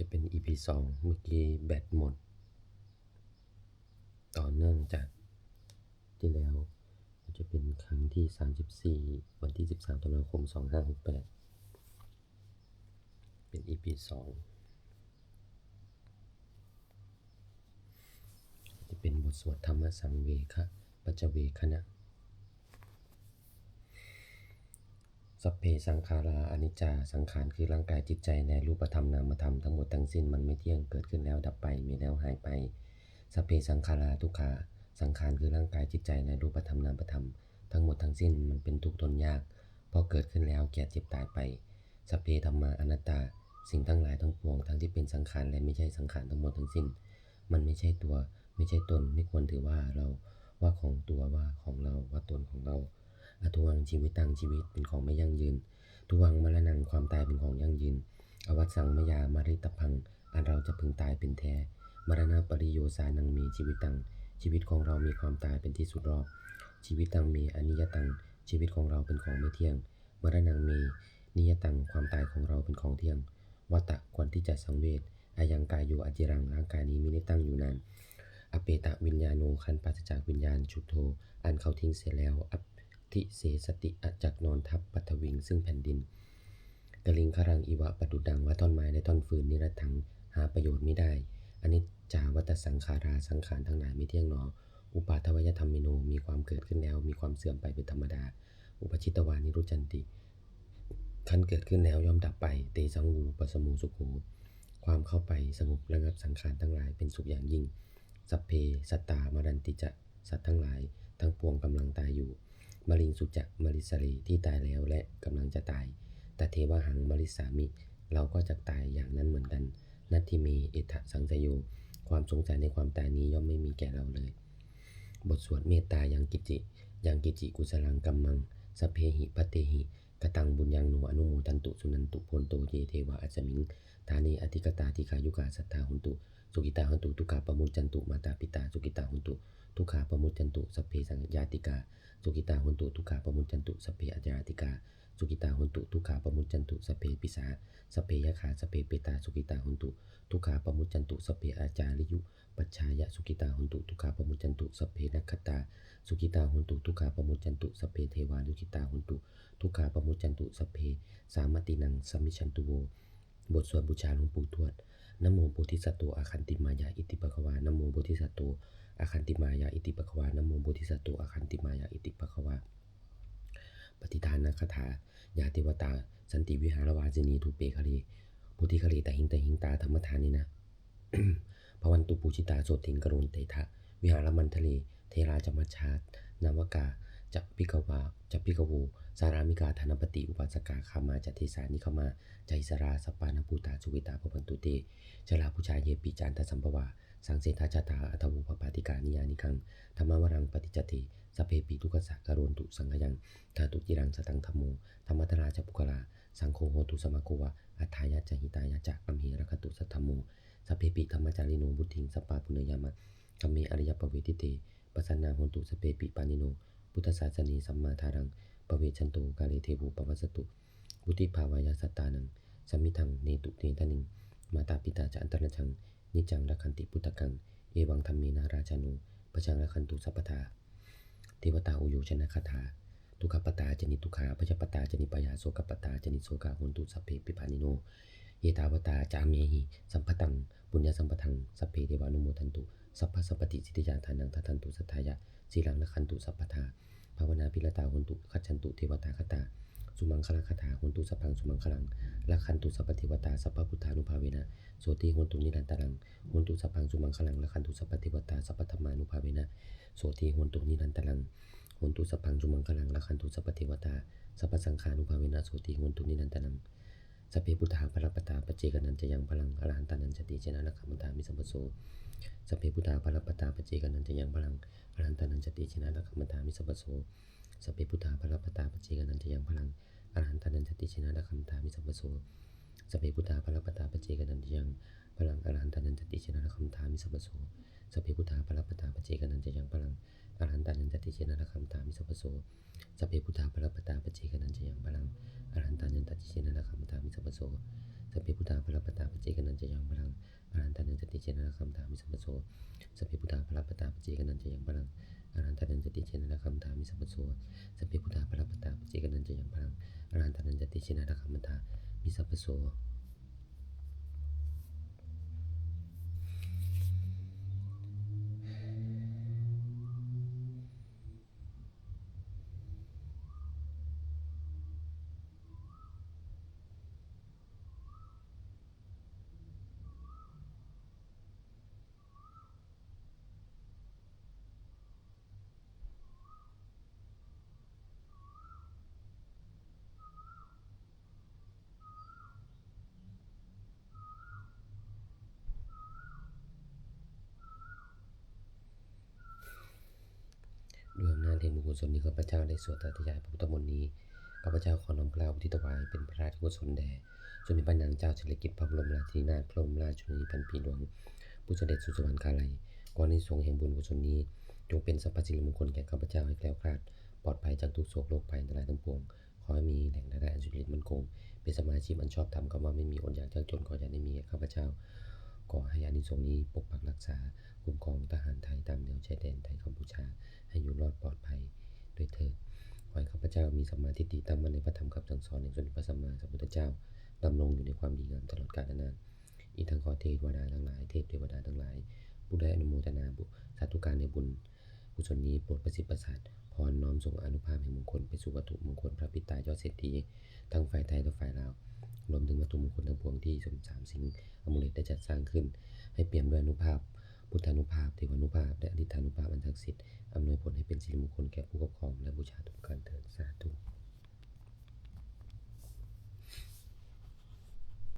จะเป็น EP 2เมื่อกี้แบตหมดต่อเนื่องจากที่แล้วจะเป็นครั้งที่34วันที่13ตุลาคม2568เป็น EP 2จะเป็นบทสวดธรรมสังเวคะปัจจเวคณะสัพเพสังขาราอนิจจาสังขารคือร่างกายจิตใจและรูปธรรมนามธรรมทั้งหมดทั้งสิ้นมันไม่เที่ยงเกิดขึ้นแล้วดับไปมีแล้วหายไปสัพเพสังขาราทุกขาสังขารคือร่างกายจิตใจและรูปธรรมนามธรรมทั้งหมดทั้งสิ้นมันเป็นทุกข์ทนยากพอเกิดขึ้นแล้วแก่เจ็บตายไปสัพเพธัมมาอนัตตาสิ่งทั้งหลายทั้งปวงทั้งที่เป็นสังขารและไม่ใช่สังขารทั้งหมดทั้งสิ้นมันไม่ใช่ตัวไม่ใช่ตนไม่ควรถือว่าเราว่าของตัวว่าของเราว่าตนของเราอทุวังชีวิตตังชีวิตเป็นของไม่ยั่งยืนทุวังมรณังความตายเป็นของยั่งยืนอวัตสังมยามาริตพังอันเราจะพึงตายเป็นแท้มรณะปริโยสานังมีชีวิตตังชีวิตของเรามีความตายเป็นที่สุดรอบชีวิตตังมีอนิยตังชีวิตของเราเป็นของไม่เที่ยงมรณังมีนิยตังความตายของเราเป็นของเที่ยงวัตตะควรที่จะสังเวชอายังกายโยอจิรังร่างกายนี้ไม่ได้ตั้งอยู่นานอเปตะวิญญาโนคันปราศจากวิญญาณชุดโทอันเขาทิ้งเสียแล้วทิเสสติอจักนอนทับปัทวิงซึ่งแผ่นดินกลิงครังอิวะปดุดังว่าท่อนไม้และท่อนฟืนนิรัตถังหาประโยชน์ไม่ได้อนิจจาวัตสังขาราสังขารทั้งหลายไม่เที่ยงหนออุปาทวยธรรมมิโนมีความเกิดขึ้นแล้วมีความเสื่อมไปเป็นธรรมดาอุปชิตวานิรุจันติขั้นเกิดขึ้นแล้วย่อมดับไปเตสังวูปสมูสุขโขความเข้าไปสงบระงับสังขารทั้งหลายเป็นสุขอย่างยิ่งสัพเพสัตตามรันติจะสัตว์ทั้งหลายทั้งปวงกำลังตายอยู่มลิงสุจะมลิสรีที่ตายแล้วและกำลังจะตายแต่เทวหังมลิสามิเราก็จะตายอย่างนั้นเหมือนกันนัตถิเมเอทะสังสโยความสงสัยในความตายนี้ย่อมไม่มีแก่เราเลยบทสวดเมตตายังกิจิกุสลังกัมมังสเพหิปเตหิกตังบุญยังโนอนุโมทันตุสุนันตุโพนโตเยเทวะอัจมิงฐานีอธิกตาธิกายุกาสัทธาหุนตุสุกิตาหุนตุทุกขาปมุจจันตุมาตาปิตาสุกิตาหุนตุทุกขาปมุจจันตุสัพเพสังญาติกาสุกิตาหุนตุทุกขาปมุจจันตุสัพเพอัจญาติกาสุกิตาหุนตุทุกขาปมุจจันตุสัพเพปิสาสัพเพยะขาสัพเพเปตาสุกิตาหุนตุทุกขาปมุจจันตุสัพเพอาจาริยุปัจฉายะสุกิตาหุนตุทุกขาปมุจจันตุสัพเพนัคขตาสุกิตาหุนตุทุกขาปมุจจันตุสัพเพเทวานุกิตาหุนตุทุกขาปมุจจันตุสัพเพสามตินังสัมมิชันตุโวบทสวดบูชาหลวงปู่ทวดนะโมโพธิสัตโตอาคันติมายาอิติปะคะวานะโมโพธิสัตโตอาคันติมายาอิติปะคะวานะโมโพธิสัตโตอาคันติมายาอิติปะคะวาปฏิทานคาถายาเทวตาสันติวิหารวาสินีทูเปคะเลพุทธิคะเลตหิงตาธรรมทานินะภวันตุปูชิตาโสติงกรุณเตทะวิหารมันทะเลเทราจมัชชานามกาจัปิกวาจัปิกวูสารามิกาธนปติอุปาสกาคามาจัตติสานิขมาใจสราสปานาภูตาสุวิตาภวันตุเตชลาพุชาเยปิจานตสัมภวาสังเสทาจตาอัตวุปปาติกานิยานิคังธรรมวรังปฏิจติสเพปิทุกขสักการุนตุสังฆยังธาตุจิรังสตังธรรมโมธรรมตราจปุกลาสังโฆโหตุสมะโกวะอัฏฐายะจหิตายะจะอัมเหรคตุสัทธโมสัพเพปิธรรมจาริโนบุตถิงสัปปาปุเนยามะธัมเมอริยปเวทิเตปัสสนาโหตุสเพปิปานิโนพุทธศาสนีสัมมาทารังปเวชันโตกาเลเทวุปวัสสตุบุติภาวายาสัตตานังสัมมิทังเนตุเนทนิงมาตาปิตาจะอันตรชังนิจังรักขันติพุทธกังเอวังธัมเมนาราชานุปชังรักขันตุสัพพทาเทวตาอุโยชนะคาถาทุกขปตาจนิทุกขาพจปตาจนิปยาโสกปตาจนิโสกาโหนตุสัพเพปิปานิโนเยตาวตาจาเมหิสัมปตังปุญญสัมปทังสัพเพเทวานุโมทันตุสัพพสัพปติสิทธิยาทานังทัทันตุสัทธายะสีลังรักขันตุสัพพทาภาวนาพิรตาโหนตุคัจฉันตุเทวตาคตาสุมังคลคาถาโหนตุสัพพังสุมังคลังรักขันตุสัพพเทวตาสัพพพุทธานุภาเวนะโสติโหนตุนิรันตรังโหนตุสัพพังสุมังคลังรักขันตุสัพพเทวตาสัพพธรรมานุภาเวนะโสติโหนตุนิรันตรังโหนตุสัพพังสุมังคลังรักขันตุสัพพเทวตาสัพพสังฆานุภาเวนะโสติโหนตุนิรันตรังสัพเพพุทธาภรปตาปเจกนันจะยังพลังอรหันตานันจติเจนะนักขมันตามิสัมปโสสัพเพพุทธาภรปตาปเจกนันจะยังพลังอรหันตานันจติเจนะนักขมันตามิสัมปโสสัพเพพุทธาภรปตาปเจกนันจะยังพลังอรหันตานันจติเจนะนักขมันตามิสัมปโสสัพเพพุทธาภรปตาปเจกนันจะยังพลังอรหันตานันจติเจนะนักขมันตามิสัมปโสสัพเพพุทธาภรปตาปเจกนันจะยังพลังอรหันตานันจติเจนะนักขมันตามิสัมปโสสัพเพพุทธาภรปตาปเจกนันจะยังพลังอรหันตานันจติเจนะนักขมันตามิสัมปโส สัพเพพุทธาภรัปตาปเจกนันจะยังพลังอรหันตันจติเจนะคัมถามิสัมปโสสัพเพพุทธาภรัปตาปเจกนันจะยังพลังอรหันตันจติเจนะคัมถามิสัมปโสสัพเพพุทธาภรัปตาปเจกนันจะยังพลังอรหันตันจติเจนะคัมถามิสัมปโสด้วยอำนาจแห่งบุญกุศลที่ข้าพเจ้าได้สวดตรัสยายพระพุทธมนต์นี้ข้าพเจ้าขอน้อมเกล้าอุทิศถวายเป็นพระราชกุศลแด่สมเด็จพระนางเจ้าสิริกิติ์พระบรมราชินีนาถพระบรมราชชนนีพันปีหลวงผู้เสด็จสู่สวรรคาลัยขออานิสงส์แห่งบุญกุศลนี้จงเป็นสัพพสิริมงคลแก่ข้าพเจ้าให้แคล้วคลาดปลอดภัยจากทุกโศกโรคภัยอันตรายทั้งปวงขอให้มีแหล่งรายได้อันสุจริตมั่นคงเป็นสมาชีพอันชอบธรรมคำว่าไม่มีอดอยากยากจนขออย่าได้มีแก่ข้าพเจ้าขอให้อานิสงส์นี้ปกปักรักษาคุ้มครองทหารไทยตามแนวชายแดนไทยกัมพูชาให้อยู่รอดปลอดภัยด้วยเถิดขอให้ข้าพเจ้ามีสัมมาทิฏฐิตั้งมั่นในพระธรรมคำสั่งสอนแห่งสมเด็จพระสัมมาสัมพุทธเจ้าดำรงอยู่ในความดีงามตลอดกาลนานอีกทั้งขอเทวดาทั้งหลายเทพเทวดาทั้งหลายผู้ได้อนุโมทนาบุสาธุการในบุญกุศลนี้โปรดประสิทธิ์ประสาทพรน้อมส่งอนุภาพแห่งมงคลไปสู่วัตถุมงคลพระปิตายอดเศรษฐีทั้งฝ่ายไทยและฝ่ายลาวรวมถึงวัตถุมงคลทั้งปวงที่สมสามสิ่งอมุเลตได้จัดสร้างขึ้นให้เปี่ยมด้วยอนุภาพพุทธานุภาพเทวานุภาพและอดิษฐานุภาพอันศักดิ์สิทธิ์อำนวยผลให้เป็นสิริมงคลแก่ผู้ครอบครองและบูชาทุกการเถิดสาธุ